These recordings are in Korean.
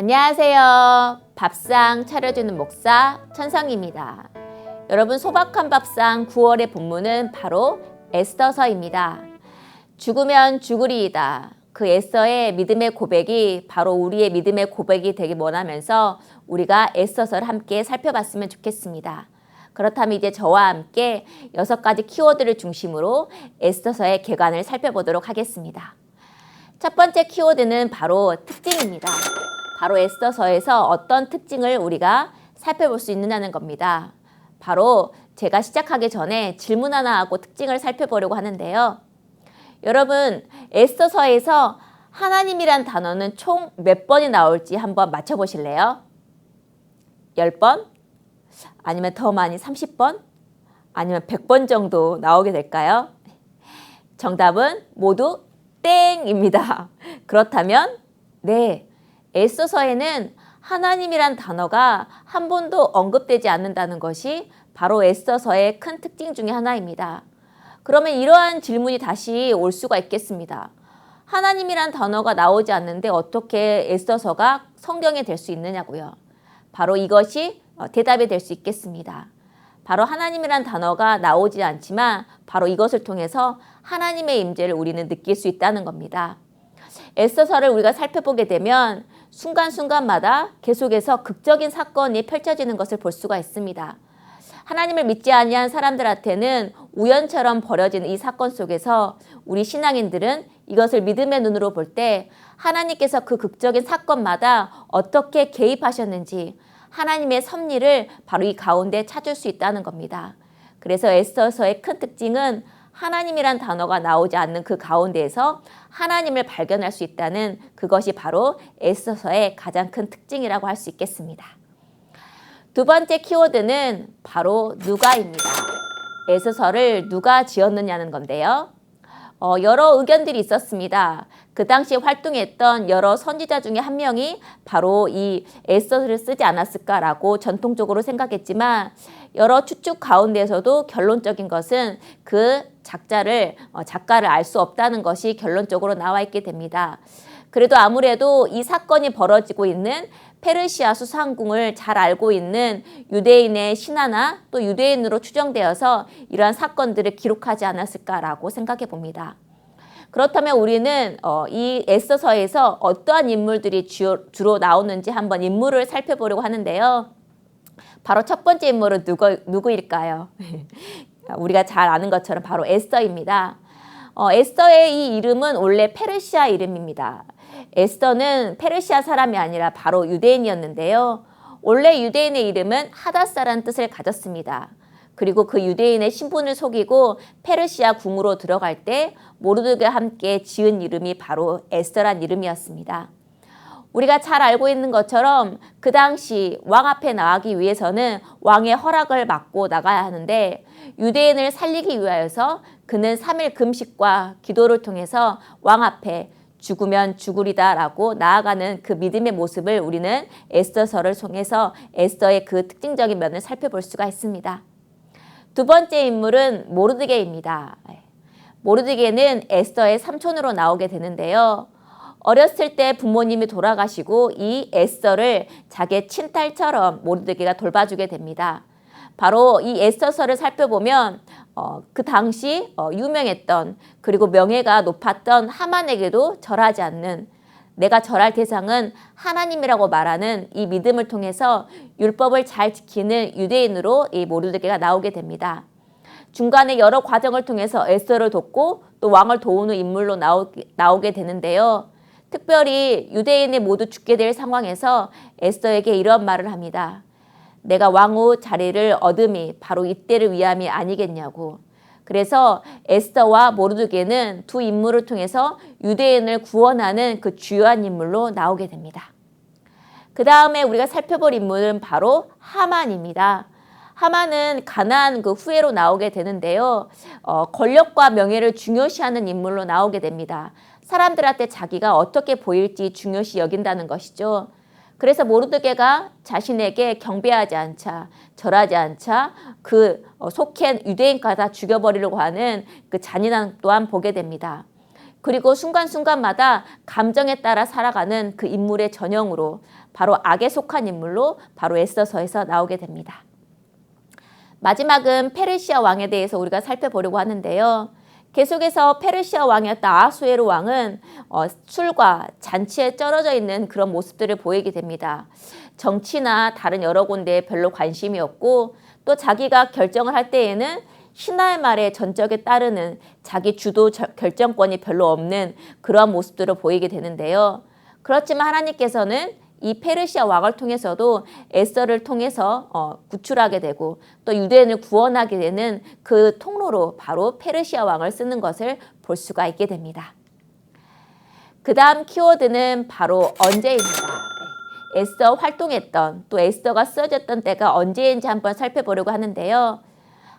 안녕하세요. 밥상 차려주는 목사 천성입니다. 여러분, 소박한 밥상 9월의 본문은 바로 에스더서입니다. 죽으면 죽으리이다. 그 에스더의 믿음의 고백이 바로 우리의 믿음의 고백이 되길 원하면서 우리가 에스더서를 함께 살펴봤으면 좋겠습니다. 그렇다면 이제 저와 함께 6가지 키워드를 중심으로 에스더서의 개관을 살펴보도록 하겠습니다. 첫 번째 키워드는 바로 특징입니다. 바로 에스더서에서 어떤 특징을 우리가 살펴볼 수 있느냐는 겁니다. 바로 제가 시작하기 전에 질문 하나 하고 특징을 살펴보려고 하는데요. 여러분, 에스더서에서 하나님이란 단어는 총 몇 번이 나올지 한번 맞춰보실래요? 10번? 아니면 더 많이 30번? 아니면 100번 정도 나오게 될까요? 정답은 모두 땡입니다. 그렇다면 네, 에스더서에는 하나님이란 단어가 한 번도 언급되지 않는다는 것이 바로 에스더서의 큰 특징 중에 하나입니다. 그러면 이러한 질문이 다시 올 수가 있겠습니다. 하나님이란 단어가 나오지 않는데 어떻게 에스더서가 성경에 될 수 있느냐고요. 바로 이것이 대답이 될 수 있겠습니다. 바로 하나님이란 단어가 나오지 않지만 바로 이것을 통해서 하나님의 임재를 우리는 느낄 수 있다는 겁니다. 에스더서를 우리가 살펴보게 되면 순간순간마다 계속해서 극적인 사건이 펼쳐지는 것을 볼 수가 있습니다. 하나님을 믿지 아니한 사람들한테는 우연처럼 벌어지는 이 사건 속에서 우리 신앙인들은 이것을 믿음의 눈으로 볼 때 하나님께서 그 극적인 사건마다 어떻게 개입하셨는지 하나님의 섭리를 바로 이 가운데 찾을 수 있다는 겁니다. 그래서 에스더서의 큰 특징은 하나님이란 단어가 나오지 않는 그 가운데에서 하나님을 발견할 수 있다는 그것이 바로 에스더서의 가장 큰 특징이라고 할 수 있겠습니다. 두 번째 키워드는 바로 누가입니다. 에스더서를 누가 지었느냐는 건데요. 여러 의견들이 있었습니다. 그 당시에 활동했던 여러 선지자 중에 한 명이 바로 이 에스더서를 쓰지 않았을까라고 전통적으로 생각했지만 여러 추측 가운데에서도 결론적인 것은 그 작가를 알 수 없다는 것이 결론적으로 나와 있게 됩니다. 그래도 아무래도 이 사건이 벌어지고 있는 페르시아 수상궁을 잘 알고 있는 유대인의 신하나 또 유대인으로 추정되어서 이러한 사건들을 기록하지 않았을까라고 생각해 봅니다. 그렇다면 우리는 이 에스더서에서 어떠한 인물들이 주로 나오는지 한번 인물을 살펴보려고 하는데요. 바로 첫 번째 인물은 누구일까요? 우리가 잘 아는 것처럼 바로 에스더입니다. 에스더의 이 이름은 원래 페르시아 이름입니다. 에스더는 페르시아 사람이 아니라 바로 유대인이었는데요. 원래 유대인의 이름은 하다사라는 뜻을 가졌습니다. 그리고 그 유대인의 신분을 속이고 페르시아 궁으로 들어갈 때 모르드게와 함께 지은 이름이 바로 에스더란 이름이었습니다. 우리가 잘 알고 있는 것처럼 그 당시 왕 앞에 나가기 위해서는 왕의 허락을 받고 나가야 하는데 유대인을 살리기 위하여서 그는 3일 금식과 기도를 통해서 왕 앞에 죽으면 죽으리다 라고 나아가는 그 믿음의 모습을 우리는 에스더서를 통해서 에스더의 그 특징적인 면을 살펴볼 수가 있습니다. 두 번째 인물은 모르드게입니다. 모르드게는 에스더의 삼촌으로 나오게 되는데요. 어렸을 때 부모님이 돌아가시고 이 에스더를 자기의 친딸처럼 모르드게가 돌봐주게 됩니다. 바로 이 에스더서를 살펴보면 그 당시 유명했던 그리고 명예가 높았던 하만에게도 절하지 않는, 내가 절할 대상은 하나님이라고 말하는 이 믿음을 통해서 율법을 잘 지키는 유대인으로 이 모르드게가 나오게 됩니다. 중간에 여러 과정을 통해서 에스더를 돕고 또 왕을 도우는 인물로 나오게 되는데요. 특별히 유대인이 모두 죽게 될 상황에서 에스더에게 이런 말을 합니다. 내가 왕후 자리를 얻음이 바로 이때를 위함이 아니겠냐고. 그래서 에스더와 모르드게는 두 인물을 통해서 유대인을 구원하는 그 주요한 인물로 나오게 됩니다. 그 다음에 우리가 살펴볼 인물은 바로 하만입니다. 하만은 가나안 그 후예로 나오게 되는데요. 권력과 명예를 중요시하는 인물로 나오게 됩니다. 사람들한테 자기가 어떻게 보일지 중요시 여긴다는 것이죠. 그래서 모르드게가 자신에게 경배하지 않자, 절하지 않자 그 속한 유대인까지 다 죽여버리려고 하는 그 잔인함 또한 보게 됩니다. 그리고 순간순간마다 감정에 따라 살아가는 그 인물의 전형으로 바로 악에 속한 인물로 바로 에스더서에서 나오게 됩니다. 마지막은 페르시아 왕에 대해서 우리가 살펴보려고 하는데요. 계속해서 페르시아 왕이었던 아하수에로 왕은 술과 잔치에 쩔어져 있는 그런 모습들을 보이게 됩니다. 정치나 다른 여러 군데에 별로 관심이 없고 또 자기가 결정을 할 때에는 신하의 말에 전적에 따르는 자기 주도 결정권이 별로 없는 그러한 모습들을 보이게 되는데요. 그렇지만 하나님께서는 이 페르시아 왕을 통해서도 에스더를 통해서 구출하게 되고 또 유대인을 구원하게 되는 그 통로로 바로 페르시아 왕을 쓰는 것을 볼 수가 있게 됩니다. 그 다음 키워드는 바로 언제입니다. 에스더 활동했던 또 에스더가 쓰여졌던 때가 언제인지 한번 살펴보려고 하는데요.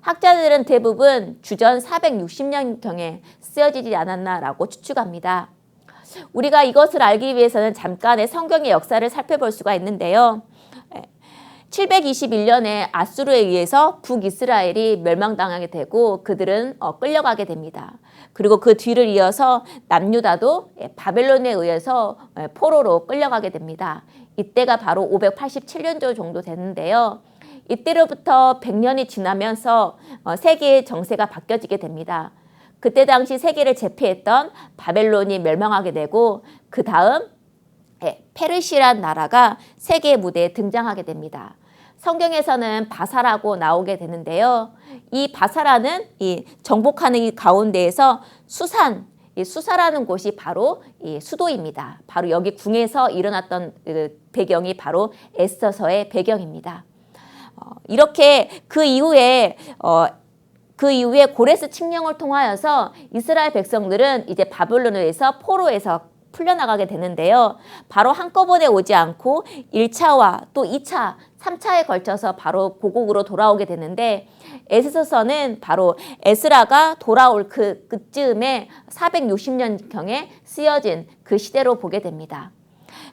학자들은 대부분 주전 460년경에 쓰여지지 않았나라고 추측합니다. 우리가 이것을 알기 위해서는 잠깐의 성경의 역사를 살펴볼 수가 있는데요. 721년에 아수르에 의해서 북이스라엘이 멸망당하게 되고 그들은 끌려가게 됩니다. 그리고 그 뒤를 이어서 남유다도 바벨론에 의해서 포로로 끌려가게 됩니다. 이때가 바로 587년 정도 되는데요. 이때로부터 100년이 지나면서 세계의 정세가 바뀌어지게 됩니다. 그때 당시 세계를 제패했던 바벨론이 멸망하게 되고 그 다음 페르시아라는 나라가 세계 무대에 등장하게 됩니다. 성경에서는 바사라고 나오게 되는데요. 이 바사라는 이 정복하는 이 가운데에서 수사라는 곳이 바로 이 수도입니다. 바로 여기 궁에서 일어났던 배경이 바로 에스더서의 배경입니다. 이렇게 그 이후에 고레스 칙령을 통하여서 이스라엘 백성들은 이제 바벨론에서 포로에서 풀려나가게 되는데요. 바로 한꺼번에 오지 않고 1차와 또 2차, 3차에 걸쳐서 바로 고국으로 돌아오게 되는데 에스더서는 바로 에스라가 돌아올 그쯤에 460년경에 쓰여진 그 시대로 보게 됩니다.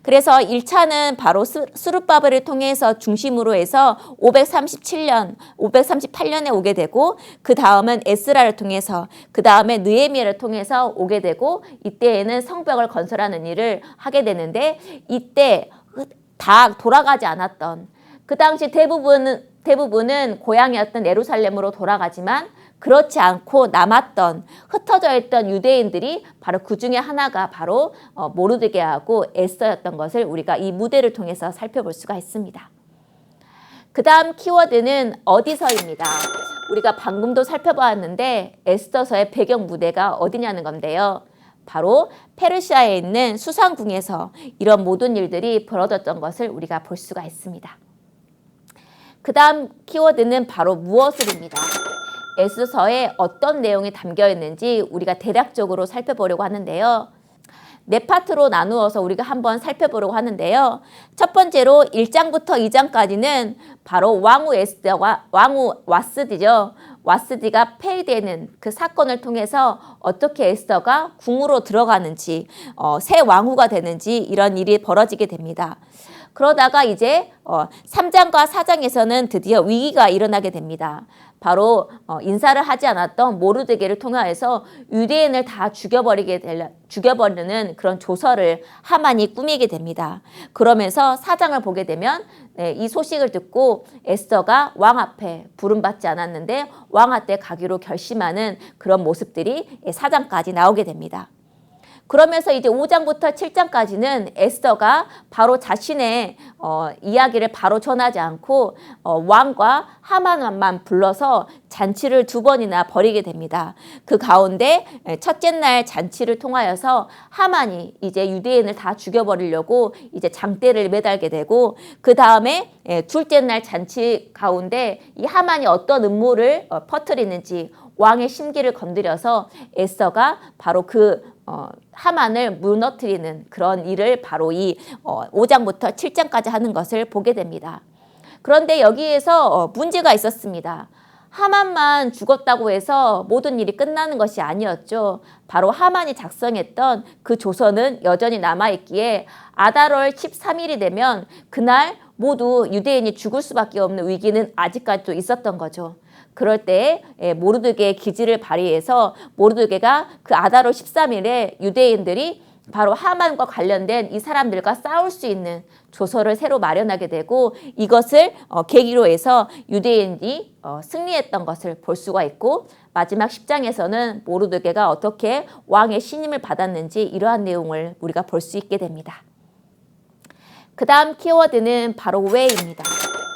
그래서 1차는 바로 스룹바벨을 통해서 중심으로 해서 538년에 오게 되고 그 다음은 에스라를 통해서 그 다음에 느헤미야를 통해서 오게 되고 이때에는 성벽을 건설하는 일을 하게 되는데 이때 다 돌아가지 않았던 그 당시 대부분은 고향이었던 예루살렘으로 돌아가지만 그렇지 않고 남았던 흩어져 있던 유대인들이 바로 그 중에 하나가 바로 모르드게하고 에스더였던 것을 우리가 이 무대를 통해서 살펴볼 수가 있습니다. 그 다음 키워드는 어디서입니다. 우리가 방금도 살펴보았는데 에스더서의 배경 무대가 어디냐는 건데요. 바로 페르시아에 있는 수상궁에서 이런 모든 일들이 벌어졌던 것을 우리가 볼 수가 있습니다. 그 다음 키워드는 바로 무엇을입니다. 에스더서에 어떤 내용이 담겨 있는지 우리가 대략적으로 살펴보려고 하는데요. 네 파트로 나누어서 우리가 한번 살펴보려고 하는데요. 첫 번째로 1장부터 2장까지는 바로 왕후 에스더와 왕후 와스디죠. 와스디가 폐위되는 그 사건을 통해서 어떻게 에스더가 궁으로 들어가는지 새 왕후가 되는지 이런 일이 벌어지게 됩니다. 그러다가 이제 3장과 4장에서는 드디어 위기가 일어나게 됩니다. 바로 인사를 하지 않았던 모르드게를 통하여서 유대인을 다 죽여버리는 그런 조서를 하만이 꾸미게 됩니다. 그러면서 4장을 보게 되면 이 소식을 듣고 에스더가 왕 앞에 부름받지 않았는데 왕 앞에 가기로 결심하는 그런 모습들이 4장까지 나오게 됩니다. 그러면서 이제 5장부터 7장까지는 에스더가 바로 자신의 이야기를 바로 전하지 않고 왕과 하만만 불러서 잔치를 2번이나 벌이게 됩니다. 그 가운데 첫째 날 잔치를 통하여서 하만이 이제 유대인을 다 죽여버리려고 이제 장대를 매달게 되고 그 다음에 둘째 날 잔치 가운데 이 하만이 어떤 음모를 퍼뜨리는지 왕의 심기를 건드려서 에스더가 바로 하만을 무너뜨리는 그런 일을 바로 이 5장부터 7장까지 하는 것을 보게 됩니다. 그런데 여기에서 문제가 있었습니다. 하만만 죽었다고 해서 모든 일이 끝나는 것이 아니었죠. 바로 하만이 작성했던 그 조서는 여전히 남아있기에 아달월 13일이 되면 그날 모두 유대인이 죽을 수밖에 없는 위기는 아직까지도 있었던 거죠. 그럴 때 모르드게의 기지를 발휘해서 모르드게가 그 아다롤 13일에 유대인들이 바로 하만과 관련된 이 사람들과 싸울 수 있는 조서를 새로 마련하게 되고 이것을 계기로 해서 유대인이 승리했던 것을 볼 수가 있고 마지막 10장에서는 모르드게가 어떻게 왕의 신임을 받았는지 이러한 내용을 우리가 볼 수 있게 됩니다. 그 다음 키워드는 바로 왜입니다.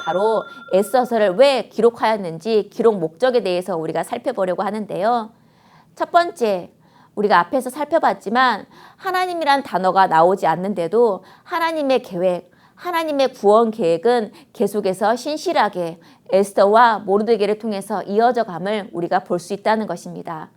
바로 에스더서를 왜 기록하였는지 기록 목적에 대해서 우리가 살펴보려고 하는데요. 첫 번째, 우리가 앞에서 살펴봤지만 하나님이란 단어가 나오지 않는데도 하나님의 계획, 하나님의 구원 계획은 계속해서 신실하게 에스더와 모르드게를 통해서 이어져 감을 우리가 볼 수 있다는 것입니다.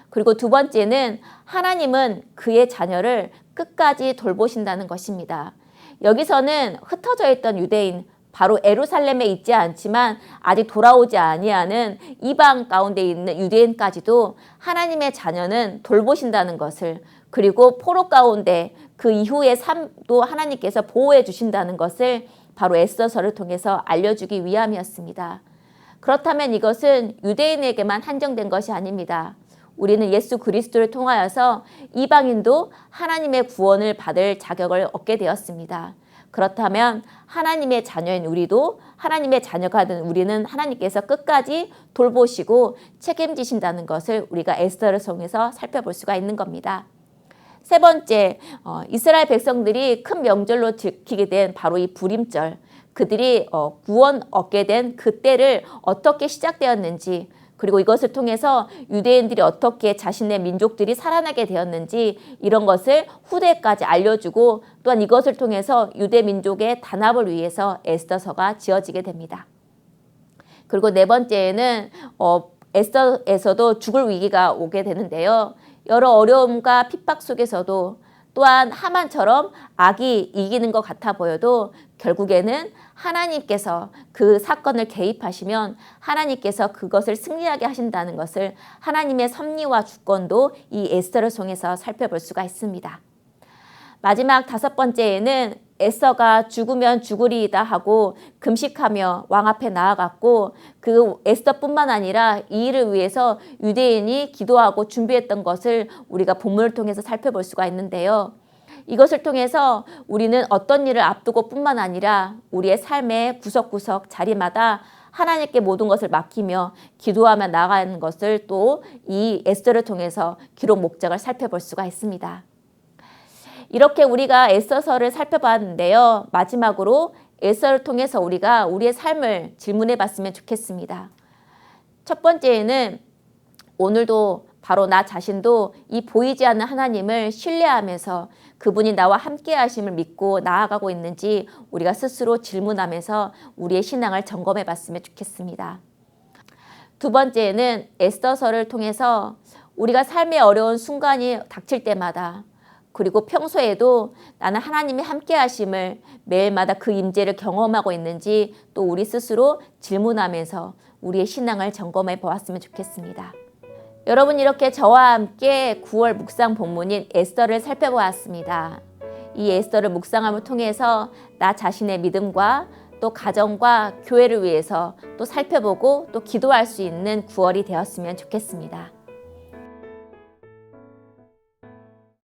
그리고 두 번째는 하나님은 그의 자녀를 끝까지 돌보신다는 것입니다. 여기서는 흩어져 있던 유대인, 바로 예루살렘에 있지 않지만 아직 돌아오지 아니하는 이방 가운데 있는 유대인까지도 하나님의 자녀는 돌보신다는 것을, 그리고 포로 가운데 그 이후의 삶도 하나님께서 보호해 주신다는 것을 바로 에스더서를 통해서 알려주기 위함이었습니다. 그렇다면 이것은 유대인에게만 한정된 것이 아닙니다. 우리는 예수 그리스도를 통하여서 이방인도 하나님의 구원을 받을 자격을 얻게 되었습니다. 그렇다면 하나님의 자녀인 우리도, 하나님의 자녀가 된 우리는 하나님께서 끝까지 돌보시고 책임지신다는 것을 우리가 에스더를 통해서 살펴볼 수가 있는 겁니다. 세 번째, 이스라엘 백성들이 큰 명절로 지키게 된 바로 이 부림절, 그들이 구원 얻게 된 그때를 어떻게 시작되었는지, 그리고 이것을 통해서 유대인들이 어떻게 자신의 민족들이 살아나게 되었는지 이런 것을 후대까지 알려주고 또한 이것을 통해서 유대 민족의 단합을 위해서 에스더서가 지어지게 됩니다. 그리고 네 번째에는 에스더에서도 죽을 위기가 오게 되는데요. 여러 어려움과 핍박 속에서도 또한 하만처럼 악이 이기는 것 같아 보여도 결국에는 하나님께서 그 사건을 개입하시면 하나님께서 그것을 승리하게 하신다는 것을 하나님의 섭리와 주권도 이 에스더를 통해서 살펴볼 수가 있습니다. 마지막 다섯 번째에는 에스더가 죽으면 죽으리이다 하고 금식하며 왕 앞에 나아갔고 그 에스더뿐만 아니라 이 일을 위해서 유대인이 기도하고 준비했던 것을 우리가 본문을 통해서 살펴볼 수가 있는데요. 이것을 통해서 우리는 어떤 일을 앞두고 뿐만 아니라 우리의 삶의 구석구석 자리마다 하나님께 모든 것을 맡기며 기도하며 나아가는 것을 또 이 에스더를 통해서 기록 목적을 살펴볼 수가 있습니다. 이렇게 우리가 에스더서를 살펴봤는데요. 마지막으로 에스더를 통해서 우리가 우리의 삶을 질문해 봤으면 좋겠습니다. 첫 번째는 오늘도 바로 나 자신도 이 보이지 않는 하나님을 신뢰하면서 그분이 나와 함께 하심을 믿고 나아가고 있는지 우리가 스스로 질문하면서 우리의 신앙을 점검해 봤으면 좋겠습니다. 두 번째는 에스더서를 통해서 우리가 삶의 어려운 순간이 닥칠 때마다 그리고 평소에도 나는 하나님이 함께 하심을 매일마다 그 임재를 경험하고 있는지 또 우리 스스로 질문하면서 우리의 신앙을 점검해 보았으면 좋겠습니다. 여러분, 이렇게 저와 함께 9월 묵상 본문인 에스더를 살펴보았습니다. 이 에스더를 묵상함을 통해서 나 자신의 믿음과 또 가정과 교회를 위해서 또 살펴보고 또 기도할 수 있는 9월이 되었으면 좋겠습니다.